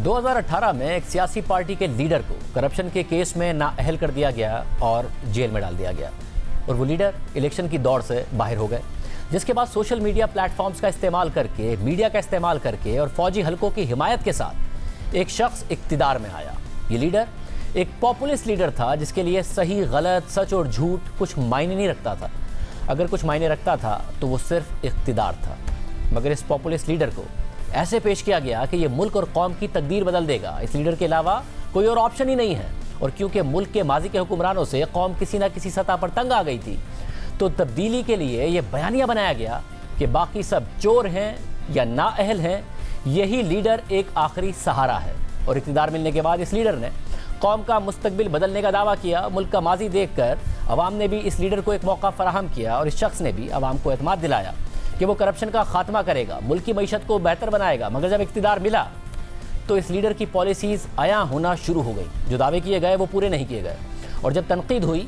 2018 में एक सियासी पार्टी के लीडर को करप्शन के केस में नाअहल कर दिया गया और जेल में डाल दिया गया और वो लीडर इलेक्शन की दौड़ से बाहर हो गए, जिसके बाद सोशल मीडिया प्लेटफॉर्म्स का इस्तेमाल करके, मीडिया का इस्तेमाल करके और फौजी हलकों की हिमायत के साथ एक शख्स इक्तिदार में आया। ये लीडर एक पॉपुलिस्ट लीडर था जिसके लिए सही, गलत, सच और झूठ कुछ मायने नहीं रखता था। अगर कुछ मायने रखता था तो वो सिर्फ इक्तिदार था। मगर इस पॉपुलिस्ट लीडर को ऐसे पेश किया गया कि ये मुल्क और कौम की तकदीर बदल देगा। इस लीडर के अलावा कोई और ऑप्शन ही नहीं है। और क्योंकि मुल्क के माजी के हुक्मरानों से कौम किसी न किसी सतह पर तंग आ गई थी, तो तब्दीली के लिए ये बयानिया बनाया गया कि बाकी सब चोर हैं या नाअहल हैं, यही लीडर एक आखिरी सहारा है। और इक़्तिदार मिलने के बाद इस लीडर ने कौम का मुस्तकबिल बदलने का दावा किया। मुल्क का माजी देख कर अवाम ने भी इस लीडर को एक मौका फराहम किया और इस शख्स ने भी अवाम को एतमाद दिलाया कि वो करप्शन का खात्मा करेगा, मुल्क की मईशत को बेहतर बनाएगा। मगर जब इक़्तिदार मिला तो इस लीडर की पॉलिसीज़ आया होना शुरू हो गई। जो दावे किए गए वो पूरे नहीं किए गए और जब तनकीद हुई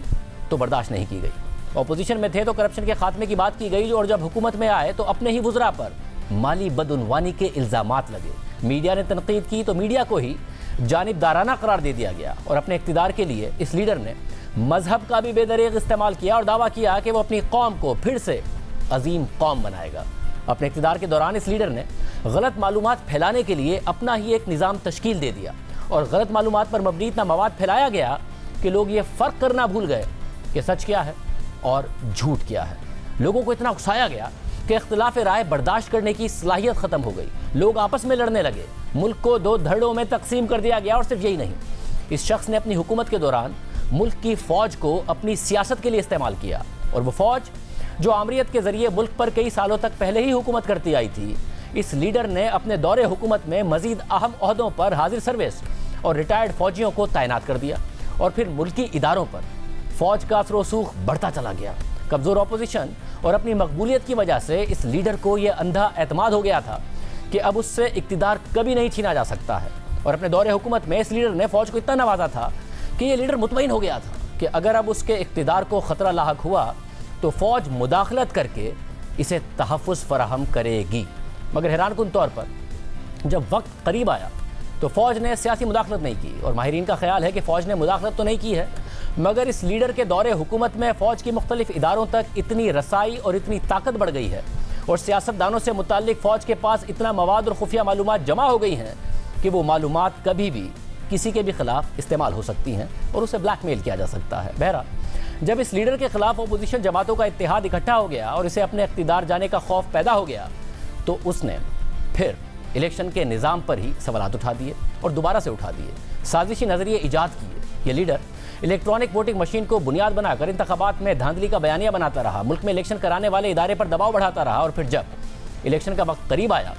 तो बर्दाश्त नहीं की गई। अपोजिशन में थे तो करप्शन के खात्मे की बात की गई और जब हुकूमत में आए तो अपने ही वज़रा पर माली बदउनवानी के इल्ज़ामात लगे। मीडिया ने तनकीद की तो मीडिया को ही जानिबदाराना करार दे दिया गया और अपने इक़्तिदार के लिए इस लीडर ने मजहब का भी बेदरीग इस्तेमाल किया और दावा किया कि वो अपनी कौम को फिर से अजीम कौम बनाएगा। अपने इक़्तिदार के दौरान इस लीडर ने गलत मालूमात फैलाने के लिए अपना ही एक निज़ाम तश्कील दे दिया और गलत मालूमात पर मबनी इतना मवाद फैलाया गया कि लोग ये फ़र्क करना भूल गए कि सच क्या है और झूठ क्या है। लोगों को इतना उकसाया गया कि इख्तिलाफ राय बर्दाश्त करने की सलाहियत ख़त्म हो गई। लोग आपस में लड़ने लगे, मुल्क को दो धड़ों में तकसीम कर दिया गया। और सिर्फ यही नहीं, इस शख्स ने अपनी हुकूमत के दौरान मुल्क की फ़ौज को अपनी सियासत के लिए इस्तेमाल किया और वो फ़ौज जो आमरीत के ज़रिए मुल्क पर कई सालों तक पहले ही हुकूमत करती आई थी, इस लीडर ने अपने दौरे हुकूमत में मज़ीद अहम ओहदों पर हाजिर सर्विस और रिटायर्ड फ़ौजियों को तैनात कर दिया और फिर मुल्की इदारों पर फ़ौज का असर रसूख बढ़ता चला गया। कमज़ोर अपोजिशन और अपनी मकबूलियत की वजह से इस लीडर को यह अंधा एतमाद हो गया था कि अब उससे इक़्तिदार कभी नहीं छीना जा सकता है। और अपने दौरे हुकूमत में इस लीडर ने फ़ौज को इतना नवाजा था कि ये लीडर मुतमईन हो गया था कि अगर अब उसके इक़्तिदार को ख़तरा लाहक हुआ तो फ़ौज मुदाखलत करके इसे तहफ़्फ़ुज़ फराहम करेगी। मगर हैरानकुन तौर पर जब वक्त करीब आया तो फ़ौज ने सियासी मुदाखलत नहीं की और माहिरीन का ख्याल है कि फ़ौज ने मुदाखलत तो नहीं की है, मगर इस लीडर के दौरे हुकूमत में फ़ौज की मुख्तलिफ इदारों तक इतनी रसाई और इतनी ताकत बढ़ गई है और सियासतदानों से मुताल्लिक फ़ौज के पास इतना मवाद और खुफिया मालूमात जमा हो गई हैं कि वो मालूमात कभी भी किसी के भी ख़िलाफ़ इस्तेमाल हो सकती हैं और उसे ब्लैकमेल किया जा सकता है। बहरहाल, जब इस लीडर के ख़िलाफ़ अपोजिशन जमातों का इत्तेहाद इकट्ठा हो गया और इसे अपने इक़्तिदार जाने का खौफ पैदा हो गया तो उसने फिर इलेक्शन के निज़ाम पर ही सवालात उठा दिए और दोबारा से उठा दिए। साजिशी नज़रिए ईजाद किए। ये लीडर इलेक्ट्रॉनिक वोटिंग मशीन को बुनियाद बनाकर इंतखाबात में धांधली का बयानिया बनाता रहा, मुल्क में इलेक्शन कराने वाले इदारे पर दबाव बढ़ाता रहा और फिर जब इलेक्शन का वक्त करीब आया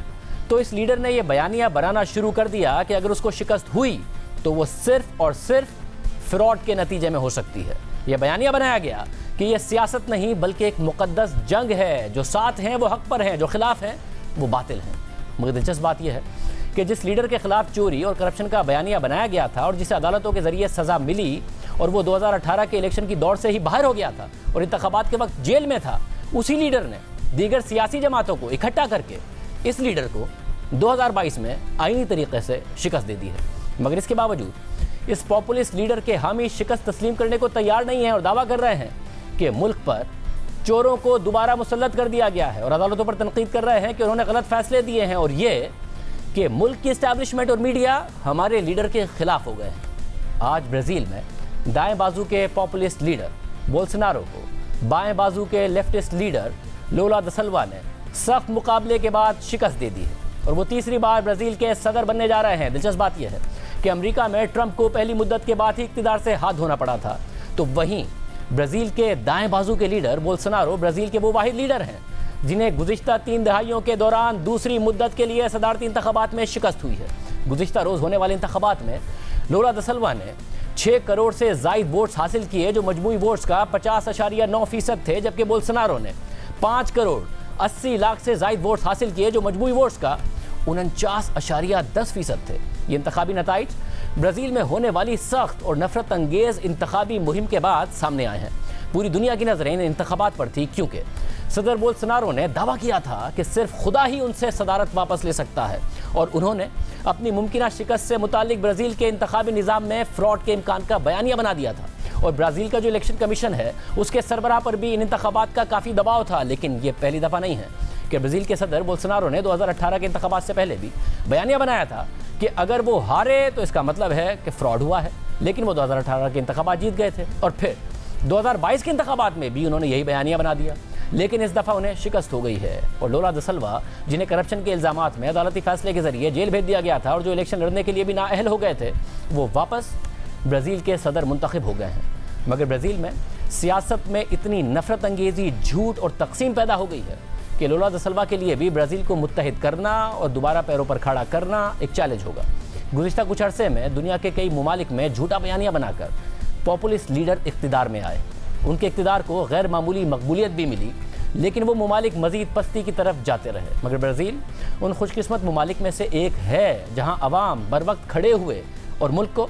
तो इस लीडर ने यह बयानिया बनाना शुरू कर दिया कि अगर उसको शिकस्त हुई तो वो सिर्फ और सिर्फ फ्रॉड के नतीजे में हो सकती है। यह बयानिया बनाया गया कि यह सियासत नहीं बल्कि एक मुकद्दस जंग है, जो साथ हैं वो हक पर हैं, जो खिलाफ हैं वो बातिल हैं। मगर दिलचस्प बात यह है कि जिस लीडर के खिलाफ चोरी और करप्शन का बयानिया बनाया गया था और जिसे अदालतों के जरिए सज़ा मिली और वो 2018 के इलेक्शन की दौड़ से ही बाहर हो गया था और इंतखाबात के वक्त जेल में था, उसी लीडर ने दीगर सियासी जमातों को इकट्ठा करके इस लीडर को 2022 में आईनी तरीके से शिकस्त दे दी है। मगर इसके बावजूद इस पॉपुलिस्ट लीडर के हामी शिकस्त तस्लीम करने को तैयार नहीं है और दावा कर रहे हैं कि मुल्क पर चोरों को दोबारा मुसल्लत कर दिया गया है और अदालतों पर तनकीद कर रहे हैं कि उन्होंने गलत फैसले दिए हैं और ये कि मुल्क की इस्टेब्लिशमेंट और मीडिया हमारे लीडर के खिलाफ हो गए हैं। आज ब्राज़ील में दाएं बाजू के पॉपुलिस्ट लीडर बोल्सोनारो को बाएं बाजू के लेफ्टिस्ट लीडर लोला दा सिल्वा ने सख्त मुकाबले के बाद शिकस्त दे दी है और वो तीसरी बार ब्राज़ील के सदर बनने जा रहे हैं। दिलचस्प बात यह है कि अमेरिका में ट्रंप को पहली मुद्दत के बाद ही इक़्तिदार से हाथ धोना पड़ा था, तो वहीं ब्राज़ील के दाएं बाजू के लीडर बोल्सोनारो ब्राज़ील के वो वाहिद लीडर हैं जिन्हें गुज़िश्ता 3 दहाइयों के दौरान दूसरी मुद्दत के लिए सदारती इंतखाबात में शिकस्त हुई है। गुज़िश्ता रोज़ होने वाले इंतखाबात में लोला दा सिल्वा ने 6 करोड़ से ज़ायद वोट्स हासिल किए जो मजमूई वोट्स का 50.9% थे, जबकि बोल्सोनारो ने 5 करोड़ 80 लाख से ज़ायद वोट्स हासिल किए जो मजमूई वोट्स का 49.10% थे। ये इंतखाबी नताइज ब्राज़ील में होने वाली सख्त और नफरत अंगेज़ इंतखाबी मुहिम के बाद सामने आए हैं। पूरी दुनिया की नज़रें इन इंतखाबात पर थी क्योंकि सदर बोल्सोनारो ने दावा किया था कि सिर्फ खुदा ही उनसे सदारत वापस ले सकता है اور انہوں نے اپنی ممکنہ شکست سے متعلق برازیل کے انتخابی نظام میں فراڈ کے امکان کا بیانیہ بنا دیا تھا، اور برازیل کا جو الیکشن کمیشن ہے اس کے سربراہ پر بھی ان انتخابات کا کافی دباؤ تھا۔ لیکن یہ پہلی دفعہ نہیں ہے کہ برازیل کے صدر بولسونارو نے 2018 کے انتخابات سے پہلے بھی بیانیہ بنایا تھا کہ اگر وہ ہارے تو اس کا مطلب ہے کہ فراڈ ہوا ہے، لیکن وہ 2018 کے انتخابات جیت گئے تھے، اور پھر 2022 کے انتخابات میں بھی انہوں نے یہی بیانیہ بنا دیا، لیکن اس دفعہ انہیں شکست ہو گئی ہے۔ اور لولا دا سلوا، جنہیں کرپشن کے الزامات میں عدالتی فیصلے کے ذریعے جیل بھیج دیا گیا تھا اور جو الیکشن لڑنے کے لیے بھی نااہل ہو گئے تھے، وہ واپس برازیل کے صدر منتخب ہو گئے ہیں۔ مگر برازیل میں سیاست میں اتنی نفرت انگیزی، جھوٹ اور تقسیم پیدا ہو گئی ہے کہ لولا دا سلوا کے لیے بھی برازیل کو متحد کرنا اور دوبارہ پیروں پر کھڑا کرنا ایک چیلنج ہوگا۔ گزشتہ کچھ عرصے میں دنیا کے کئی ممالک میں جھوٹا بیانیہ بنا کر پاپولسٹ لیڈر اقتدار میں آئے، ان کے اقتدار کو غیر معمولی مقبولیت بھی ملی، لیکن وہ ممالک مزید پستی کی طرف جاتے رہے۔ مگر برازیل ان خوش قسمت ممالک میں سے ایک ہے جہاں عوام بر وقت کھڑے ہوئے اور ملک کو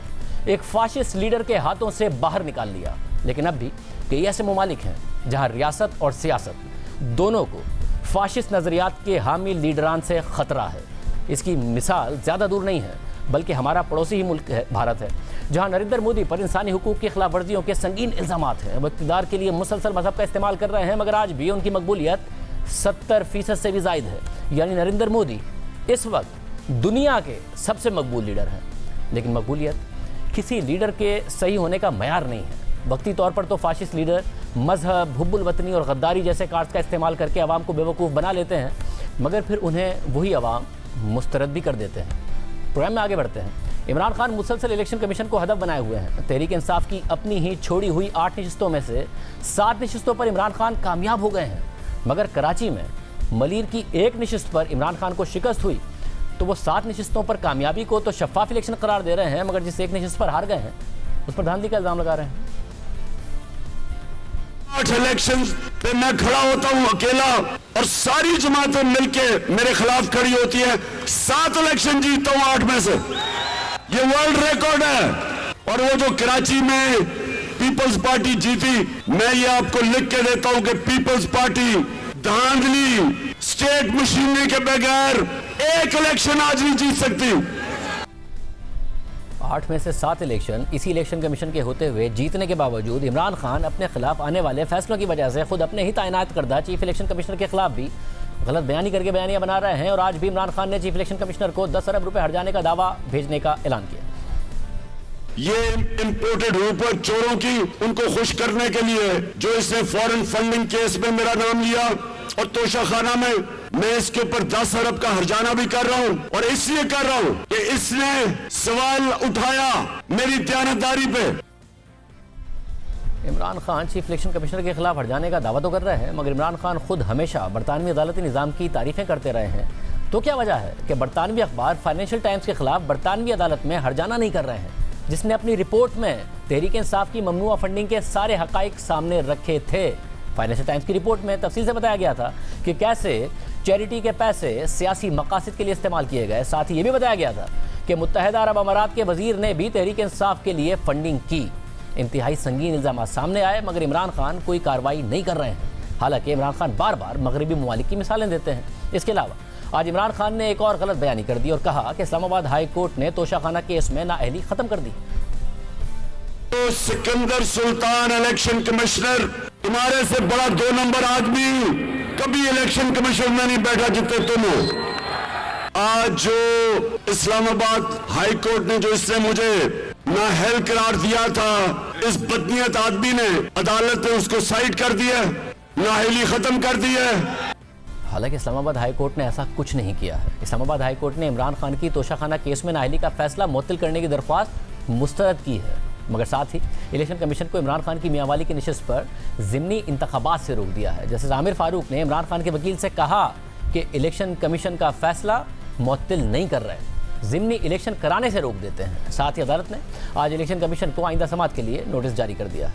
ایک فاشسٹ لیڈر کے ہاتھوں سے باہر نکال لیا۔ لیکن اب بھی کئی ایسے ممالک ہیں جہاں ریاست اور سیاست دونوں کو فاشسٹ نظریات کے حامی لیڈران سے خطرہ ہے۔ اس کی مثال زیادہ دور نہیں ہے، بلکہ ہمارا پڑوسی ہی ملک ہے، بھارت ہے، جہاں نریندر مودی پر انسانی حقوق کی خلاف ورزیوں کے سنگین الزامات ہیں۔ وہ اقتدار کے لیے مسلسل مذہب کا استعمال کر رہے ہیں، مگر آج بھی ان کی مقبولیت 70% سے بھی زائد ہے۔ یعنی نریندر مودی اس وقت دنیا کے سب سے مقبول لیڈر ہیں، لیکن مقبولیت کسی لیڈر کے صحیح ہونے کا معیار نہیں ہے۔ وقتی طور پر تو فاشسٹ لیڈر مذہب، حب الوطنی اور غداری جیسے کارڈز کا استعمال کر کے عوام کو بیوقوف بنا لیتے ہیں، مگر پھر انہیں وہی عوام مسترد بھی کر دیتے ہیں۔ پروگرام میں آگے بڑھتے ہیں۔ عمران خان مسلسل الیکشن کمیشن کو ہدف بنائے ہوئے ہیں۔ تحریک انصاف کی اپنی ہی چھوڑی ہوئی 8 نشستوں میں سے 7 نشستوں پر عمران خان کامیاب ہو گئے ہیں، مگر کراچی میں ملیر کی 1 نشست پر عمران خان کو شکست ہوئی تو وہ 7 نشستوں پر کامیابی کو تو شفاف الیکشن قرار دے رہے ہیں، مگر جس 1 نشست پر ہار گئے ہیں اس پر دھاندلی کا الزام لگا رہے ہیں۔ 8 الیکشن پہ میں کھڑا ہوتا ہوں اکیلا اور ساری جماعتیں مل کے میرے خلاف کھڑی ہوتی ہیں، 7 الیکشن جیتتا ہوں 8 میں سے، یہ ورلڈ ریکارڈ ہے۔ اور وہ جو کراچی میں پیپلز پارٹی جیتی، میں یہ آپ کو لکھ کے دیتا ہوں کہ پیپلز پارٹی دھاندلی اسٹیٹ مشینری کے بغیر 1 الیکشن آج نہیں جیت سکتی۔ 8 میں سے 7 الیکشن اسی الیکشن کمیشن کے ہوتے ہوئے جیتنے کے باوجود عمران خان اپنے خلاف آنے والے فیصلوں کی وجہ سے خود اپنے ہی تعینات کردہ چیف الیکشن کمشنر کے خلاف بھی غلط بیانی کر کے بیانیہ بنا رہے ہیں، اور آج بھی عمران خان نے چیف الیکشن کمشنر کو 10 ارب روپے ہٹ جانے کا دعویٰ بھیجنے کا اعلان کیا۔ یہ امپورٹڈ روپر چوروں کی ان کو خوش کرنے کے لیے جو اس نے فورن فنڈنگ کیس میں میرا نام لیا اور توشہ خانہ میں اس کے اوپر 10 ارب کا ہرجانہ بھی کر رہا ہوں، اور اس لیے کر رہا ہوں کہ اس نے سوال اٹھایا میری دیانتداری پہ۔ Imran Khan chief election commissioner کے خلاف ہٹ جانے کا دعویٰ تو کر رہے ہیں، مگر عمران خان خود ہمیشہ برطانوی عدالتی نظام کی تعریفیں کرتے رہے ہیں، تو کیا وجہ ہے کہ برطانوی اخبار فائنینشل ٹائمز کے خلاف برطانوی عدالت میں ہٹ جانا نہیں کر رہے ہیں، جس نے اپنی رپورٹ میں تحریک انصاف کی ممنوعہ فنڈنگ کے سارے حقائق سامنے رکھے تھے۔ فائنینشل ٹائمز کی رپورٹ میں تفصیل سے بتایا گیا تھا کہ کیسے چیریٹی کے پیسے سیاسی مقاصد کے لیے استعمال کیے گئے۔ ساتھ ہی یہ بھی بتایا گیا تھا کہ متحدہ عرب امارات کے وزیر نے بھی تحریک انصاف کے لیے فنڈنگ کی۔ انتہائی سنگین الزامات سامنے آئے، مگر عمران خان کوئی کارروائی نہیں کر رہے ہیں، حالانکہ عمران خان بار بار مغربی ممالک کی مثالیں دیتے ہیں۔ اس کے علاوہ آج عمران خان نے ایک اور غلط بیانی کر دی اور کہا کہ اسلام آباد ہائی کورٹ نے توشہ خانہ کیس میں نااہلی ختم کر دی۔ سکندر سلطان الیکشن کمشنر تمہارے سے بڑا 2 نمبر آدمی کبھی الیکشن کمیشن میں نہیں بیٹھا جتنے تم ہو۔ آج جو اسلام آباد ہائی کورٹ نے جو اس نے مجھے نااہل قرار دیا تھا، اس بدنیت آدمی نے عدالت نے اس کو سائڈ کر دیا، نااہلی ختم کر دی ہے۔ حالانکہ اسلام آباد ہائی کورٹ نے ایسا کچھ نہیں کیا ہے۔ اسلام آباد ہائی کورٹ نے عمران خان کی توشہ خانہ کیس میں نااہلی کا فیصلہ معطل کرنے کی درخواست مسترد کی ہے، مگر ساتھ ہی الیکشن کمیشن کو عمران خان کی میاں والی کی نشست پر ضمنی انتخابات سے روک دیا ہے۔ جسٹس عامر فاروق نے عمران خان کے وکیل سے کہا کہ الیکشن کمیشن کا فیصلہ معطل نہیں کر رہے، ضمنی الیکشن کرانے سے روک دیتے ہیں۔ ساتھ ہی عدالت نے آج الیکشن کمیشن کو آئندہ سماعت کے لیے نوٹس جاری کر دیا ہے۔